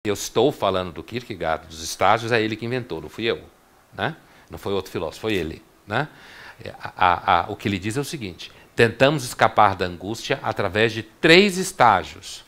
que eu estou falando do Kierkegaard, dos estágios, é ele que inventou, não fui eu. Né? Não foi outro filósofo, foi ele. Né? O que ele diz é o seguinte: tentamos escapar da angústia através de 3 estágios.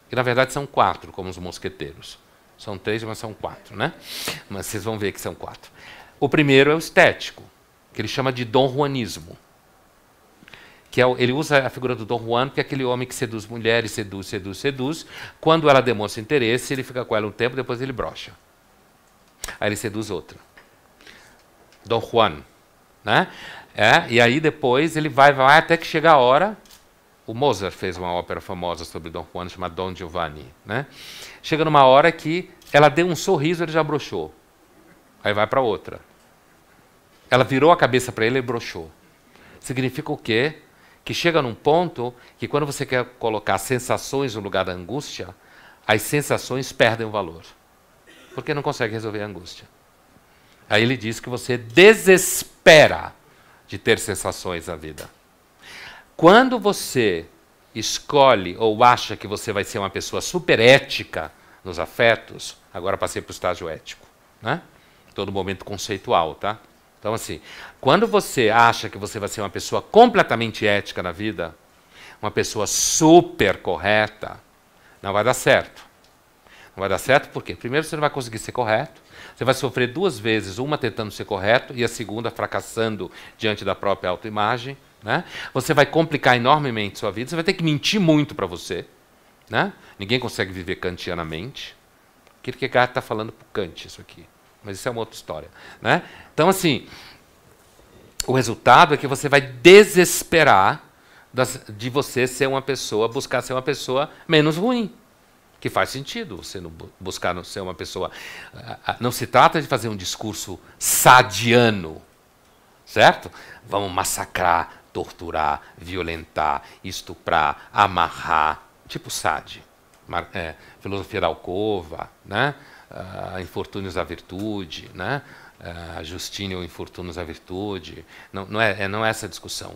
Que na verdade são 4, como os mosqueteiros. São 3, mas são 4. Né? Mas vocês vão ver que são 4. O primeiro é o estético, que ele chama de Dom Juanismo. Que ele usa a figura do Dom Juan, que é aquele homem que seduz mulheres, seduz. Quando ela demonstra interesse, ele fica com ela um tempo, depois ele brocha. Aí ele seduz outra. Dom Juan. Né? E aí depois ele vai até que chega a hora. O Mozart fez uma ópera famosa sobre Dom Juan, chamada Don Giovanni. Né? Chega numa hora que ela deu um sorriso, ele já brochou. Aí vai para outra. Ela virou a cabeça para ele e brochou. Significa o quê? Que chega num ponto que quando você quer colocar sensações no lugar da angústia, as sensações perdem o valor. Porque não consegue resolver a angústia. Aí ele diz que você desespera de ter sensações na vida. Quando você escolhe ou acha que você vai ser uma pessoa super ética nos afetos, agora passei para o estágio ético, né? Todo momento conceitual, tá? Então, assim, quando você acha que você vai ser uma pessoa completamente ética na vida, uma pessoa super correta, não vai dar certo. Não vai dar certo por quê? Primeiro, você não vai conseguir ser correto. Você vai sofrer 2 vezes, uma tentando ser correto e a segunda fracassando diante da própria autoimagem. Né? Você vai complicar enormemente sua vida. Você vai ter que mentir muito para você. Né? Ninguém consegue viver kantianamente. Kierkegaard está falando para o Kant isso aqui. Mas isso é uma outra história. Né? Então, assim, o resultado é que você vai desesperar de você ser uma pessoa, buscar ser uma pessoa menos ruim. Que faz sentido você não buscar não ser uma pessoa. Não se trata de fazer um discurso sadiano, certo? Vamos massacrar, torturar, violentar, estuprar, amarrar, tipo Sade, filosofia da alcova, né? Infortúnios da virtude, né? Justínio Infortúnios da virtude. Não é essa a discussão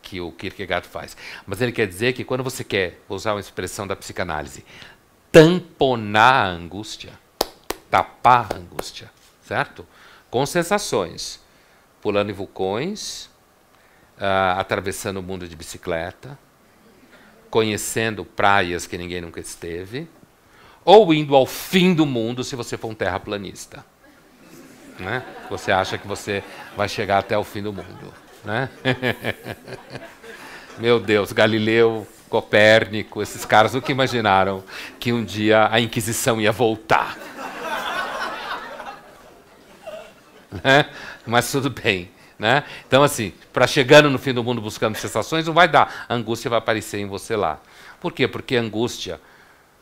que o Kierkegaard faz. Mas ele quer dizer que quando você quer, vou usar uma expressão da psicanálise, tamponar a angústia, tapar a angústia, certo? Com sensações, pulando em vulcões, atravessando o mundo de bicicleta, conhecendo praias que ninguém nunca esteve, ou indo ao fim do mundo se você for um terraplanista. Né? Você acha que você vai chegar até o fim do mundo. Né? Meu Deus, Galileu, Copérnico, esses caras nunca imaginaram que um dia a Inquisição ia voltar. Né? Mas tudo bem. Né? Então, assim, para chegando no fim do mundo buscando sensações, não vai dar. A angústia vai aparecer em você lá. Por quê? Porque angústia.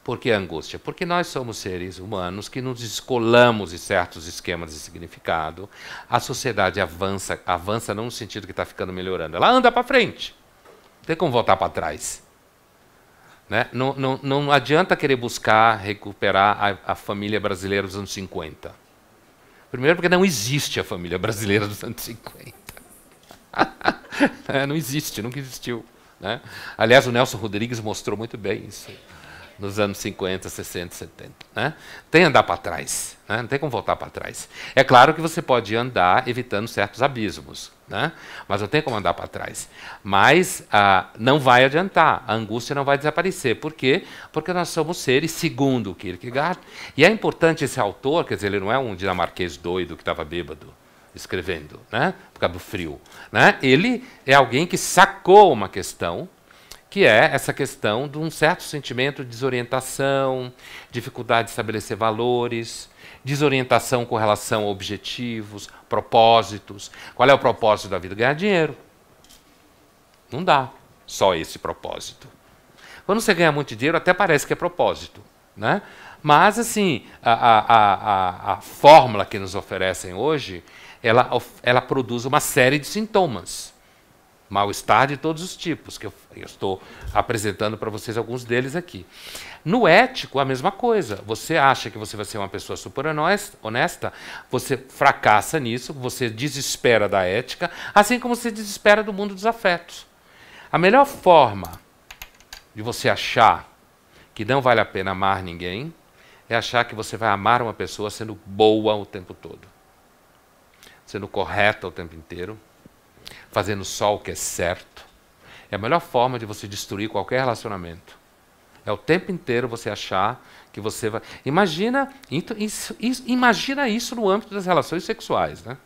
Por que angústia? Porque nós somos seres humanos que nos descolamos de certos esquemas de significado. A sociedade avança não no sentido que está ficando melhorando. Ela anda para frente. Não tem como voltar para trás. Né? Não adianta querer buscar recuperar a família brasileira dos anos 50. Primeiro porque não existe a família brasileira dos anos 50. Não existe, nunca existiu. Né? Aliás, o Nelson Rodrigues mostrou muito bem isso nos anos 50, 60, 70. Né? Tem que andar para trás, né? Não tem como voltar para trás. É claro que você pode andar evitando certos abismos, né? Mas não tem como andar para trás. Mas não vai adiantar, a angústia não vai desaparecer. Por quê? Porque nós somos seres, segundo o Kierkegaard, e é importante esse autor, quer dizer, ele não é um dinamarquês doido que estava bêbado escrevendo, né? Por causa do frio. Né? Ele é alguém que sacou uma questão, que é essa questão de um certo sentimento de desorientação, dificuldade de estabelecer valores, desorientação com relação a objetivos, propósitos. Qual é o propósito da vida? Ganhar dinheiro. Não dá só esse propósito. Quando você ganha muito dinheiro, até parece que é propósito. Né? Mas, assim, a fórmula que nos oferecem hoje, ela produz uma série de sintomas. Mal-estar de todos os tipos, que eu estou apresentando para vocês alguns deles aqui. No ético, a mesma coisa. Você acha que você vai ser uma pessoa super honesta, você fracassa nisso, você desespera da ética, assim como você desespera do mundo dos afetos. A melhor forma de você achar que não vale a pena amar ninguém é achar que você vai amar uma pessoa sendo boa o tempo todo, sendo correta o tempo inteiro, fazendo só o que é certo. É a melhor forma de você destruir qualquer relacionamento. É o tempo inteiro você achar que você vai... Imagina isso no âmbito das relações sexuais, né?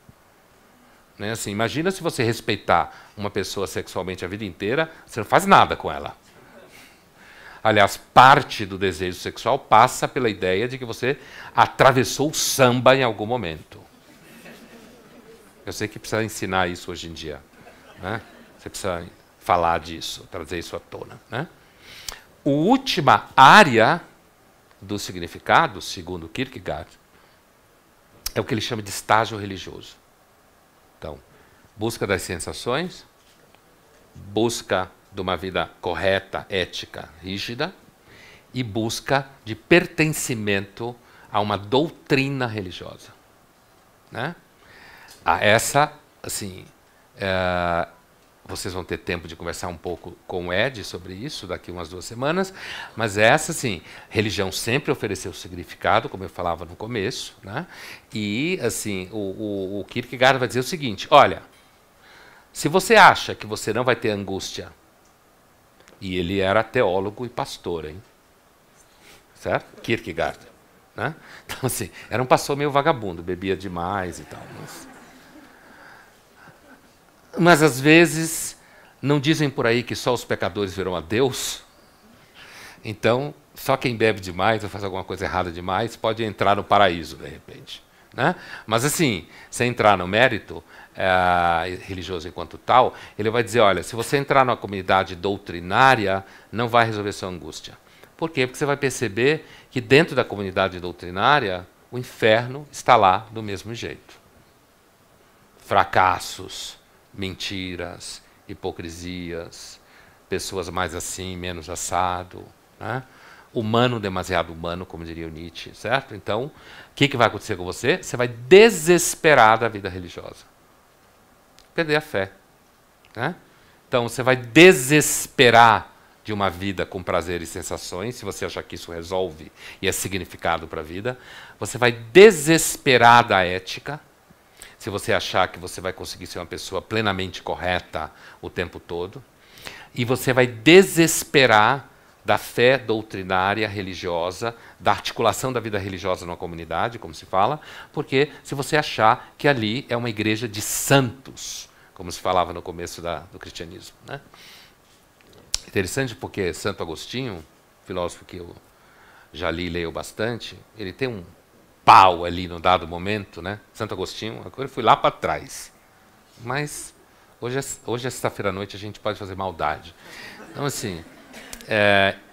Assim, imagina se você respeitar uma pessoa sexualmente a vida inteira, você não faz nada com ela. Aliás, parte do desejo sexual passa pela ideia de que você atravessou o samba em algum momento. Eu sei que precisa ensinar isso hoje em dia, né? Você precisa falar disso, trazer isso à tona, né? A última área do significado, segundo Kierkegaard, é o que ele chama de estágio religioso. Então, busca das sensações, busca de uma vida correta, ética, rígida, e busca de pertencimento a uma doutrina religiosa, né? Essa, assim, vocês vão ter tempo de conversar um pouco com o Ed sobre isso daqui umas 2 semanas, mas essa, assim, religião sempre ofereceu significado, como eu falava no começo, né? E, assim, o Kierkegaard vai dizer o seguinte: olha, se você acha que você não vai ter angústia, e ele era teólogo e pastor, hein? Certo? Kierkegaard, né? Então, assim, era um pastor meio vagabundo, bebia demais e tal, mas às vezes, não dizem por aí que só os pecadores verão a Deus? Então, só quem bebe demais ou faz alguma coisa errada demais pode entrar no paraíso, de repente, né? Mas assim, se entrar no mérito religioso enquanto tal, ele vai dizer, olha, se você entrar numa comunidade doutrinária, não vai resolver sua angústia. Por quê? Porque você vai perceber que dentro da comunidade doutrinária, o inferno está lá do mesmo jeito. Fracassos, mentiras, hipocrisias, pessoas mais assim, menos assado, né? Humano demasiado humano, como diria o Nietzsche, certo? Então, o que vai acontecer com você? Você vai desesperar da vida religiosa. Perder a fé, né? Então, você vai desesperar de uma vida com prazer e sensações, se você achar que isso resolve e é significado para a vida. Você vai desesperar da ética, se você achar que você vai conseguir ser uma pessoa plenamente correta o tempo todo. E você vai desesperar da fé doutrinária religiosa, da articulação da vida religiosa numa comunidade, como se fala, porque se você achar que ali é uma igreja de santos, como se falava no começo do cristianismo, né? Interessante porque Santo Agostinho, filósofo que eu já li e leio bastante, ele tem um pau ali no dado momento, né? Santo Agostinho, agora eu fui lá para trás. Mas hoje é sexta-feira à noite, a gente pode fazer maldade. Então, assim,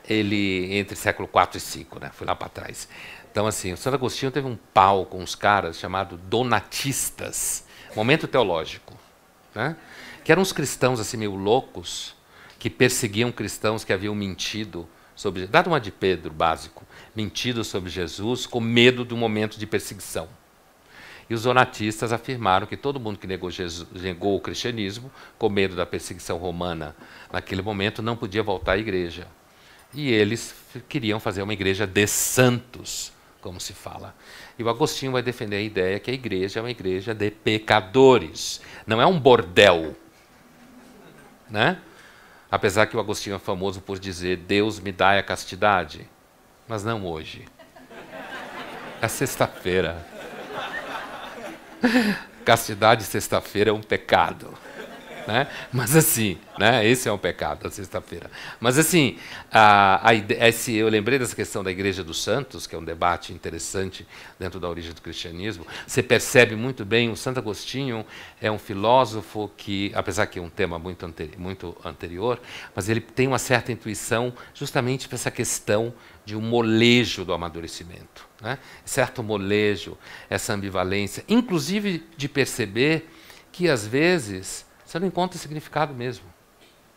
ele entre século IV e V, né? Fui lá para trás. Então, assim, o Santo Agostinho teve um pau com uns caras chamados donatistas, momento teológico, né? Que eram uns cristãos assim meio loucos, que perseguiam cristãos que haviam mentido sobre, dado uma de Pedro básico, mentido sobre Jesus com medo do momento de perseguição. E os donatistas afirmaram que todo mundo que negou o cristianismo, com medo da perseguição romana naquele momento, não podia voltar à igreja. E eles queriam fazer uma igreja de santos, como se fala. E o Agostinho vai defender a ideia que a igreja é uma igreja de pecadores, não é um bordel, né? Apesar que o Agostinho é famoso por dizer, Deus me dá a castidade, mas não hoje. É sexta-feira. Castidade sexta-feira é um pecado, né? Mas assim, né? Esse é um pecado, a sexta-feira. Mas assim, eu lembrei dessa questão da Igreja dos Santos, que é um debate interessante dentro da origem do cristianismo. Você percebe muito bem, o Santo Agostinho é um filósofo que, apesar que é um tema muito anterior, mas ele tem uma certa intuição justamente para essa questão de um molejo do amadurecimento, né? Certo molejo, essa ambivalência, inclusive de perceber que às vezes você não encontra significado mesmo,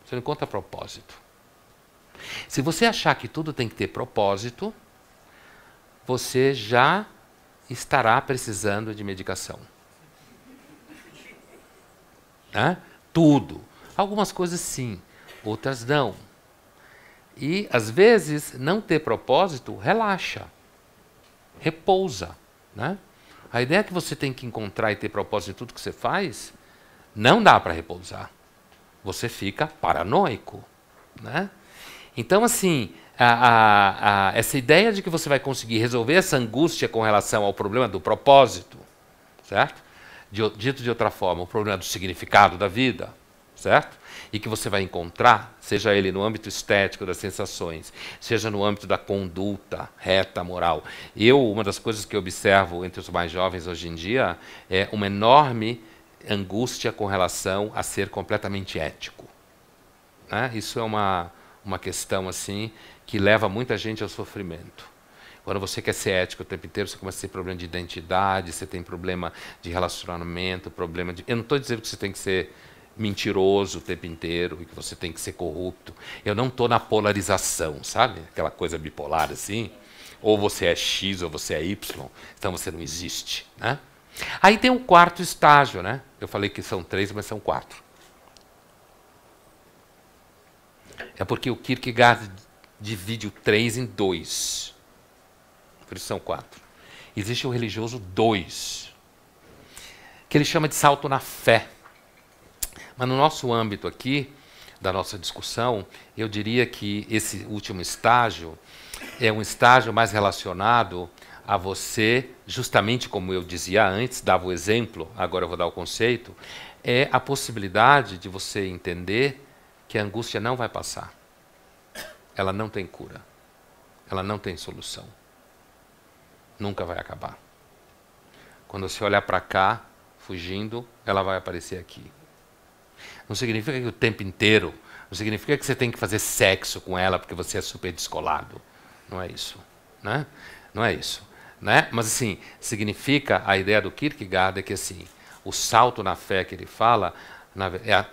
você não encontra propósito. Se você achar que tudo tem que ter propósito, você já estará precisando de medicação, né? Tudo. Algumas coisas sim, outras não. E, às vezes, não ter propósito relaxa. repousa, né? A ideia é que você tem que encontrar e ter propósito em tudo que você faz, não dá para repousar. Você fica paranoico, né? Então, assim, essa ideia de que você vai conseguir resolver essa angústia com relação ao problema do propósito, certo? Dito de outra forma, o problema do significado da vida, certo? E que você vai encontrar, seja ele no âmbito estético das sensações, seja no âmbito da conduta reta, moral. Uma das coisas que eu observo entre os mais jovens hoje em dia é uma enorme angústia com relação a ser completamente ético, né? Isso é uma questão assim que leva muita gente ao sofrimento. Quando você quer ser ético o tempo inteiro, você começa a ter problema de identidade, você tem problema de relacionamento, problema de... Eu não estou dizendo que você tem que ser mentiroso o tempo inteiro e que você tem que ser corrupto. Eu não estou na polarização, sabe? Aquela coisa bipolar assim. Ou você é X ou você é Y, então você não existe, né? Aí tem o quarto estágio, né? Eu falei que são 3, mas são 4. É porque o Kierkegaard divide o 3 em 2. Por isso são 4. Existe o religioso 2, que ele chama de salto na fé. Mas no nosso âmbito aqui, da nossa discussão, eu diria que esse último estágio é um estágio mais relacionado a você, justamente como eu dizia antes, dava o exemplo, agora eu vou dar o conceito, é a possibilidade de você entender que a angústia não vai passar. Ela não tem cura. Ela não tem solução. Nunca vai acabar. Quando você olhar para cá, fugindo, ela vai aparecer aqui. Não significa que o tempo inteiro, não significa que você tem que fazer sexo com ela porque você é super descolado. Não é isso, né? Não é isso, né? Mas assim, significa, a ideia do Kierkegaard é que assim, o salto na fé que ele fala,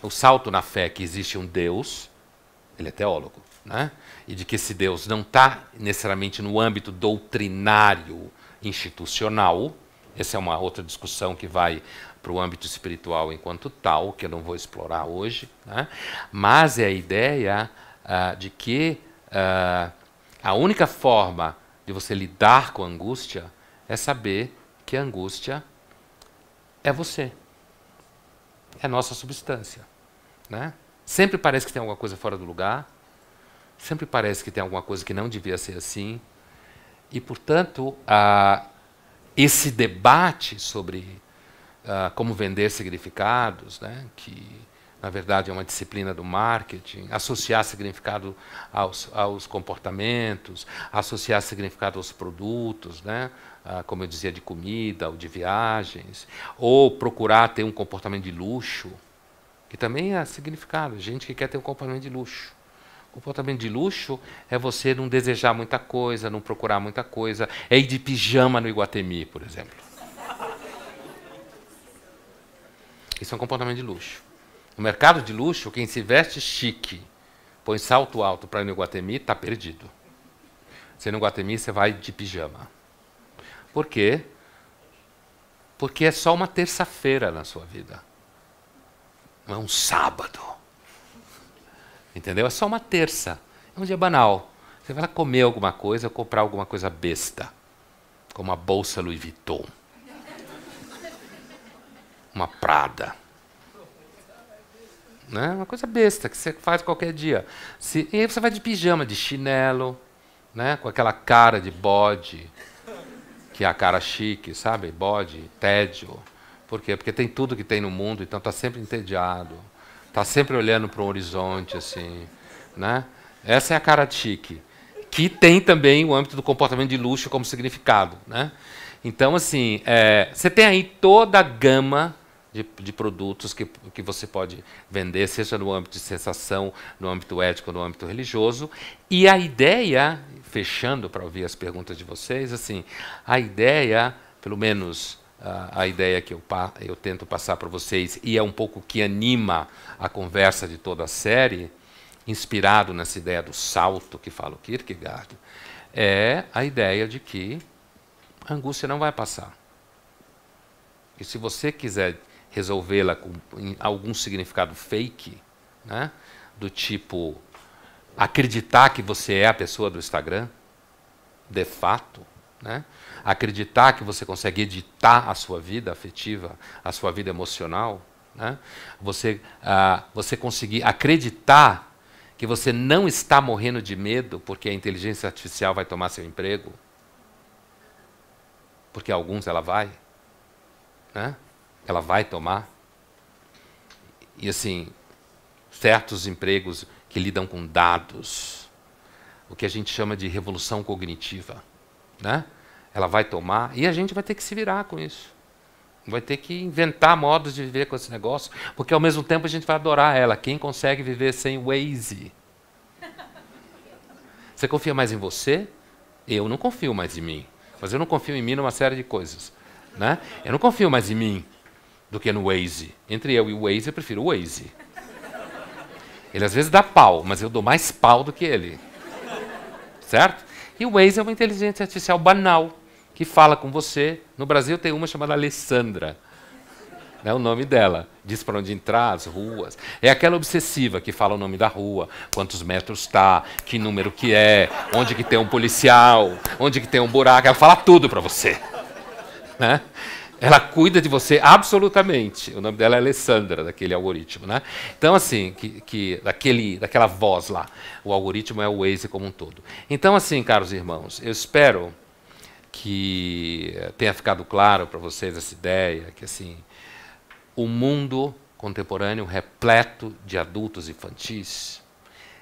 o salto na fé que existe um Deus, ele é teólogo, né? E de que esse Deus não está necessariamente no âmbito doutrinário institucional. Essa é uma outra discussão que vai para o âmbito espiritual enquanto tal, que eu não vou explorar hoje, né? Mas é a ideia de que a única forma de você lidar com a angústia é saber que a angústia é você, é a nossa substância, né? Sempre parece que tem alguma coisa fora do lugar, sempre parece que tem alguma coisa que não devia ser assim, e, portanto, esse debate sobre como vender significados, né, que, na verdade, é uma disciplina do marketing, associar significado aos comportamentos, associar significado aos produtos, né, como eu dizia, de comida ou de viagens, ou procurar ter um comportamento de luxo, que também é significado, gente que quer ter um comportamento de luxo. Comportamento de luxo é você não desejar muita coisa, não procurar muita coisa, é ir de pijama no Iguatemi, por exemplo. Isso é um comportamento de luxo. No mercado de luxo, quem se veste chique, põe salto alto para ir no Iguatemi, está perdido. Você no Iguatemi, você vai de pijama. Por quê? Porque é só uma terça-feira na sua vida. Não é um sábado. Entendeu? É só uma terça. É um dia banal. Você vai lá comer alguma coisa ou comprar alguma coisa besta. Como uma bolsa Louis Vuitton. Uma Prada. Né? Uma coisa besta que você faz qualquer dia. E aí você vai de pijama, de chinelo, né? Com aquela cara de bode, que é a cara chique, sabe? Bode, tédio. Por quê? Porque tem tudo que tem no mundo, então está sempre entediado. Está sempre olhando para um horizonte, assim, né? Essa é a cara chique, que tem também o âmbito do comportamento de luxo como significado, né? Então, assim, você tem aí toda a gama de produtos que você pode vender, seja no âmbito de sensação, no âmbito ético, no âmbito religioso. E a ideia, fechando para ouvir as perguntas de vocês, assim, a ideia, pelo menos a ideia que eu tento passar para vocês, e é um pouco que anima a conversa de toda a série, inspirado nessa ideia do salto que fala o Kierkegaard, é a ideia de que a angústia não vai passar. E se você quiser resolvê-la com algum significado fake, né, do tipo acreditar que você é a pessoa do Instagram, de fato, né? Acreditar que você consegue editar a sua vida afetiva, a sua vida emocional, né? Você conseguir acreditar que você não está morrendo de medo porque a inteligência artificial vai tomar seu emprego, porque alguns ela vai, né? Ela vai tomar. E assim, certos empregos que lidam com dados, o que a gente chama de revolução cognitiva, né? Ela vai tomar e a gente vai ter que se virar com isso. Vai ter que inventar modos de viver com esse negócio, porque ao mesmo tempo a gente vai adorar ela. Quem consegue viver sem Waze? Você confia mais em você? Eu não confio mais em mim. Mas eu não confio em mim numa série de coisas, né? Eu não confio mais em mim do que no Waze. Entre eu e o Waze, eu prefiro o Waze. Ele às vezes dá pau, mas eu dou mais pau do que ele. Certo? E o Waze é uma inteligência artificial banal, que fala com você. No Brasil tem uma chamada Alessandra. É o nome dela. Diz para onde entrar, as ruas. É aquela obsessiva que fala o nome da rua, quantos metros está, que número que é, onde que tem um policial, onde que tem um buraco. Ela fala tudo para você. Né? Ela cuida de você absolutamente. O nome dela é Alessandra, daquele algoritmo. Né? Então, assim, daquela voz lá, o algoritmo é o Waze como um todo. Então, assim, caros irmãos, eu espero que tenha ficado claro para vocês essa ideia, que assim, o mundo contemporâneo repleto de adultos infantis,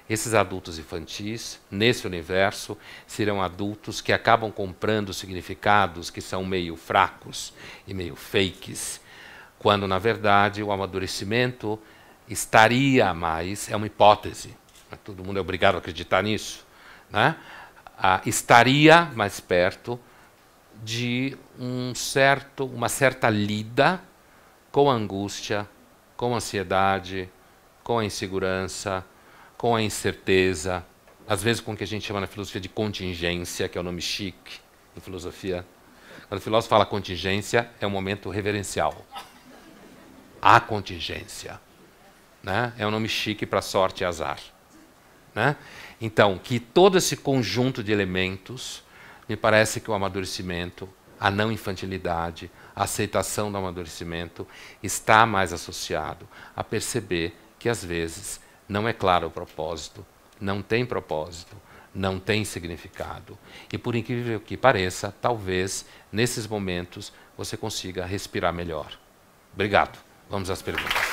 esses adultos infantis, nesse universo, serão adultos que acabam comprando significados que são meio fracos e meio fakes, quando, na verdade, o amadurecimento estaria mais, é uma hipótese, todo mundo é obrigado a acreditar nisso, né? Estaria mais perto de uma certa lida com a angústia, com a ansiedade, com a insegurança, com a incerteza, às vezes com o que a gente chama na filosofia de contingência, que é o nome chique em filosofia. Quando o filósofo fala contingência, é um momento reverencial. A contingência, né? É um nome chique para sorte e azar. Né? Então, que todo esse conjunto de elementos, me parece que o amadurecimento, a não infantilidade, a aceitação do amadurecimento está mais associado a perceber que, às vezes, não é claro o propósito, não tem propósito, não tem significado. E, por incrível que pareça, talvez, nesses momentos, você consiga respirar melhor. Obrigado. Vamos às perguntas.